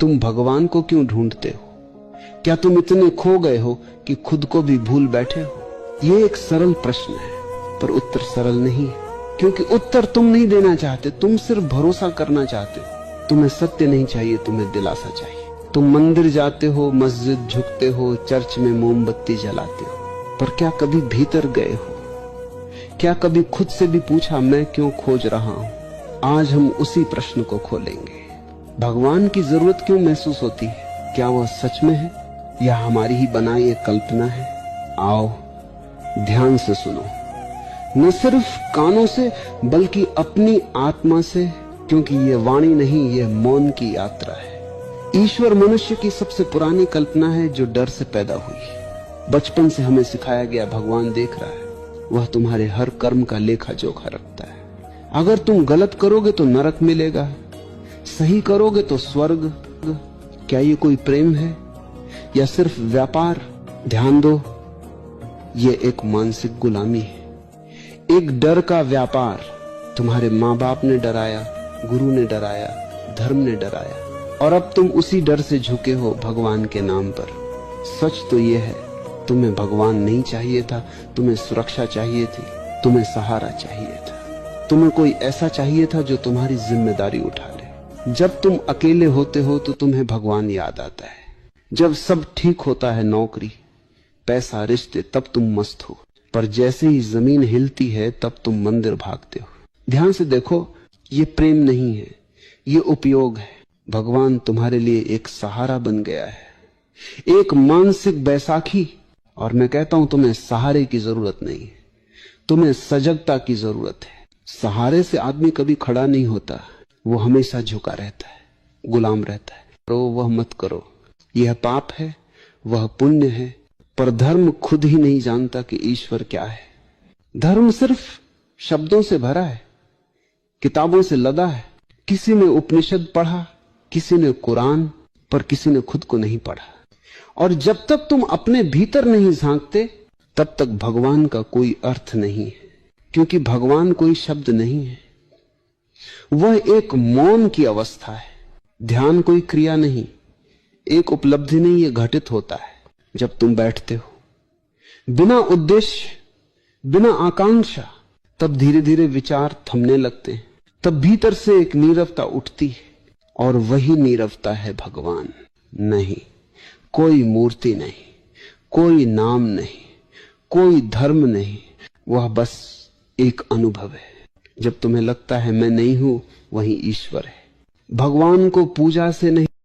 तुम भगवान को क्यों ढूंढते हो? क्या तुम इतने खो गए हो कि खुद को भी भूल बैठे हो? ये एक सरल प्रश्न है, पर उत्तर सरल नहीं है, क्योंकि उत्तर तुम नहीं देना चाहते, तुम सिर्फ भरोसा करना चाहते हो। तुम्हें सत्य नहीं चाहिए, तुम्हें दिलासा चाहिए। तुम मंदिर जाते हो, मस्जिद झुकते हो, चर्च में मोमबत्ती जलाते हो, पर क्या कभी भीतर गए हो? क्या कभी खुद से भी पूछा, मैं क्यों खोज रहा हूं? आज हम उसी प्रश्न को खोलेंगे। भगवान की जरूरत क्यों महसूस होती है? क्या वह सच में है या हमारी ही बनाई एक कल्पना है? आओ ध्यान से सुनो, न सिर्फ कानों से बल्कि अपनी आत्मा से, क्योंकि ये वाणी नहीं, ये मौन की यात्रा है। ईश्वर मनुष्य की सबसे पुरानी कल्पना है जो डर से पैदा हुई। बचपन से हमें सिखाया गया भगवान देख रहा है, वह तुम्हारे हर कर्म का लेखा जोखा रखता है। अगर तुम गलत करोगे तो नरक मिलेगा, सही करोगे तो स्वर्ग। क्या ये कोई प्रेम है या सिर्फ व्यापार? ध्यान दो, ये एक मानसिक गुलामी है, एक डर का व्यापार। तुम्हारे माँ बाप ने डराया, गुरु ने डराया, धर्म ने डराया, और अब तुम उसी डर से झुके हो भगवान के नाम पर। सच तो यह है, तुम्हें भगवान नहीं चाहिए था, तुम्हें सुरक्षा चाहिए थी, तुम्हें सहारा चाहिए था, तुम्हें कोई ऐसा चाहिए था जो तुम्हारी जिम्मेदारी उठा ले। जब तुम अकेले होते हो तो तुम्हें भगवान याद आता है। जब सब ठीक होता है, नौकरी, पैसा, रिश्ते, तब तुम मस्त हो, पर जैसे ही जमीन हिलती है तब तुम मंदिर भागते हो। ध्यान से देखो, ये प्रेम नहीं है, ये उपयोग है। भगवान तुम्हारे लिए एक सहारा बन गया है, एक मानसिक बैसाखी। और मैं कहता हूं, तुम्हें सहारे की जरूरत नहीं है, तुम्हें सजगता की जरूरत है। सहारे से आदमी कभी खड़ा नहीं होता, वो हमेशा झुका रहता है, गुलाम रहता है। तो वह मत करो, यह पाप है, वह पुण्य है, पर धर्म खुद ही नहीं जानता कि ईश्वर क्या है। धर्म सिर्फ शब्दों से भरा है, किताबों से लदा है। किसी ने उपनिषद पढ़ा, किसी ने कुरान, पर किसी ने खुद को नहीं पढ़ा। और जब तक तुम अपने भीतर नहीं झांकते, तब तक भगवान का कोई अर्थ नहीं है, क्योंकि भगवान कोई शब्द नहीं है, वह एक मौन की अवस्था है। ध्यान कोई क्रिया नहीं, एक उपलब्धि नहीं, यह घटित होता है जब तुम बैठते हो बिना उद्देश्य, बिना आकांक्षा। तब धीरे धीरे विचार थमने लगते हैं, तब भीतर से एक नीरवता उठती है, और वही नीरवता है भगवान। नहीं, कोई मूर्ति नहीं, कोई नाम नहीं, कोई धर्म नहीं, वह बस एक अनुभव है। जब तुम्हें लगता है मैं नहीं हूं, वही ईश्वर है। भगवान को पूजा से नहीं